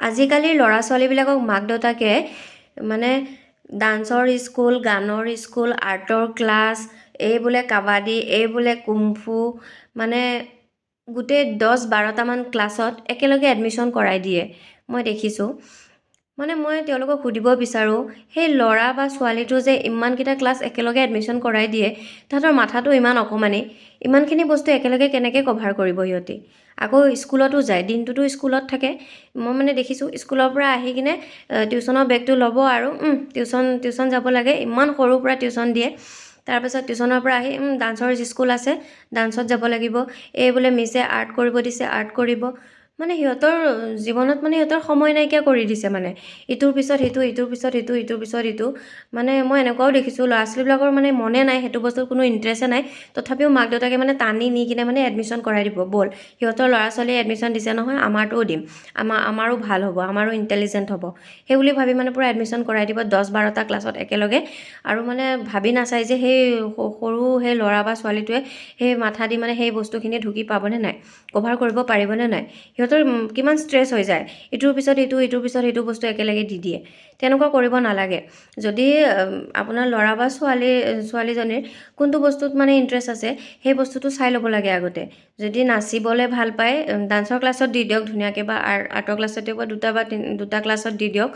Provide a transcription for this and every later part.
আজিকালিৰ ল'ৰা ছোৱালীবিলাকক মাক দেউতাকে মানে ডান্সৰ স্কুল, গানৰ স্কুল, আৰ্টৰ ক্লাছ, এই বোলে কাবাডী, এই বোলে কুমফু, মানে গোটেই 10-12টামান ক্লাছত একেলগে এডমিশ্যন কৰাই দিয়ে। মই দেখিছোঁ। মানে মই তেওঁলোকক সুধিব বিচাৰোঁ, সেই ল'ৰা বা ছোৱালীটো যে ইমানকেইটা ক্লাছ একেলগে এডমিশ্যন কৰাই দিয়ে, তাহাঁতৰ মাথাটো ইমান অকণমানি, ইমানখিনি বস্তু একেলগে কেনেকৈ কভাৰ কৰিব সিহঁতি? আকৌ স্কুলতো যায়, দিনটোতো স্কুলত থাকে। মই মানে দেখিছোঁ স্কুলৰ পৰা আহি কিনে টিউশ্যনৰ বেগটো ল'ব আৰু টিউশ্যন যাব লাগে, ইমান সৰুৰ পৰা টিউশ্যন দিয়ে। তাৰপিছত টিউশ্যনৰ পৰা আহি ডান্সৰ স্কুল আছে, ডান্সত যাব লাগিব, এই বোলে মিছে আৰ্ট কৰিব দিছে, আৰ্ট কৰিব। মানে সিহঁতৰ জীৱনত মানে সিহঁতৰ সময় নাইকিয়া কৰি দিছে মানে। ইটোৰ পিছত সিটো, ইটোৰ পিছত সিটো, ইটোৰ পিছত ইটো। মানে মই এনেকুৱাও দেখিছোঁ ল'ৰা ছোৱালীবিলাকৰ মানে মনে নাই, সেইটো বস্তুত কোনো ইণ্টাৰেষ্টে নাই, তথাপিও মাক দেউতাকে মানে টানি নি কিনে মানে এডমিশ্যন কৰাই দিব, ব'ল সিহঁতৰ ল'ৰা ছোৱালীয়ে এডমিশ্যন দিছে নহয়, আমাৰটোও দিম, আমাৰো ভাল হ'ব, আমাৰো ইণ্টেলিজেণ্ট হ'ব, সেই বুলি ভাবি মানে পূৰা এডমিশ্যন কৰাই দিব 10-12টা ক্লাছত একেলগে। আৰু মানে ভাবি নাচায় যে সেই সৰু সেই ল'ৰা বা ছোৱালীটোৱে সেই মাথা দি মানে সেই বস্তুখিনি ঢুকি পাবনে নাই, কভাৰ কৰিব পাৰিবনে নাই। সিহঁতৰ কিমান ষ্ট্ৰেছ হৈ যায়, ইটোৰ পিছত ইটো, ইটোৰ পিছত সিটো বস্তু একেলগে দি দিয়ে। তেনেকুৱা কৰিব নালাগে। যদি আপোনাৰ ল'ৰা বা ছোৱালীজনীৰ কোনটো বস্তুত মানে ইণ্টাৰেষ্ট আছে, সেই বস্তুটো চাই ল'ব লাগে আগতে। যদি নাচিবলৈ ভাল পায়, ডান্সৰ ক্লাছত দি দিয়ক ধুনীয়াকৈ, বা আৰ্টৰ ক্লাছত দিয়ক, বা দুটা ক্লাছত দি দিয়ক।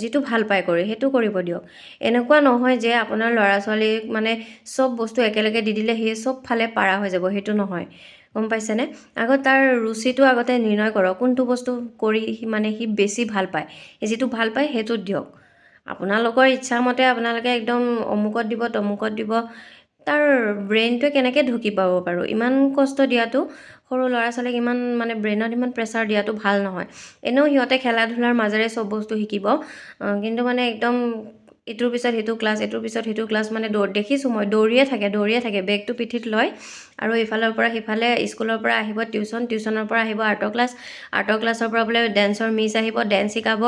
যিটো ভাল পায় কৰি সেইটো কৰিব দিয়ক। এনেকুৱা নহয় যে আপোনাৰ ল'ৰা ছোৱালীক মানে চব বস্তু একেলগে দি দিলে সি চব ফালে পাৰা হৈ যাব, সেইটো নহয়। গম পাইছেনে? আগত তাৰ ৰুচিটো আগতে নিৰ্ণয় কৰক, কোনটো বস্তু কৰি সি বেছি ভাল পায়, যিটো ভাল পায় সেইটোত দিয়ক। আপোনালোকৰ ইচ্ছামতে আপোনালোকে একদম অমুকত দিব, তমুকত দিব, তাৰ ব্ৰেইনটোৱে কেনেকৈ ঢুকি পাব বাৰু? ইমান কষ্ট দিয়াটো, সৰু ল'ৰা ছোৱালীক ইমান মানে ব্ৰেইনত ইমান প্ৰেছাৰ দিয়াটো ভাল নহয়। এনেও সিহঁতে খেলা ধূলাৰ মাজেৰে চব বস্তু শিকিব, কিন্তু মানে একদম ইটোৰ পিছত সিটো ক্লাছ, ইটোৰ পিছত সিটো ক্লাছ, মানে দেখিছোঁ মই দৌৰিয়ে থাকে, বেগটো পিঠিত লয় আৰু ইফালৰ পৰা সিফালে, স্কুলৰ পৰা আহিব টিউশ্যন, টিউশ্যনৰ পৰা আহিব আৰ্টৰ ক্লাছ, আৰ্টৰ ক্লাছৰ পৰা বোলে ডেন্সৰ মিছ আহিব, ডেন্স শিকাব,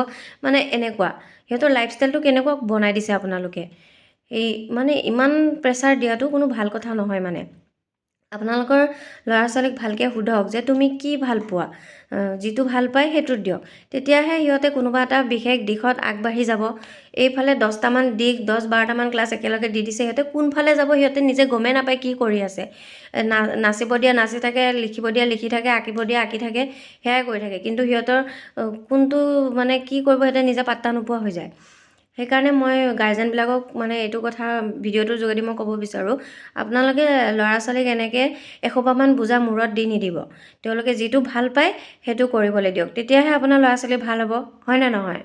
মানে এনেকুৱা। সিহঁতৰ লাইফষ্টাইলটো কেনেকুৱা বনাই দিছে আপোনালোকে? এই মানে ইমান প্ৰেছাৰ দিয়াটো কোনো ভাল কথা নহয় মানে। আপোনালোকৰ ল'ৰা ছোৱালীক ভালকৈ সোধক যে তুমি কি ভাল পোৱা, যিটো ভাল পায় সেইটোত দিয়ক, তেতিয়াহে সিহঁতে কোনোবা এটা বিশেষ দিশত আগবাঢ়ি যাব। এইফালে 10টামান দিশ, 10-12টামান ক্লাছ একেলগে দি দিছে, সিহঁতে কোনফালে যাব সিহঁতে নিজে গমেই নাপায় কি কৰি আছে। নাচিব দিয়া নাচি থাকে, লিখিব দিয়া লিখি থাকে, আঁকিব দিয়া আঁকি থাকে, সেয়াই কৰি থাকে, কিন্তু সিহঁতৰ কোনটো মানে কি কৰিব সিহঁতে নিজে পাত্তা নোপোৱা হৈ যায়। সেইকাৰণে মই গাৰ্জেনবিলাকক মানে এইটো কথা ভিডিঅ'টোৰ যোগেদি মই ক'ব বিচাৰোঁ, আপোনালোকে ল'ৰা ছোৱালীক এনেকৈ এসোপামান বোজা মূৰত দি নিদিব। তেওঁলোকে যিটো ভাল পায় সেইটো কৰিবলৈ দিয়ক, তেতিয়াহে আপোনাৰ ল'ৰা ছোৱালী ভাল হ'ব, হয় নে নহয়?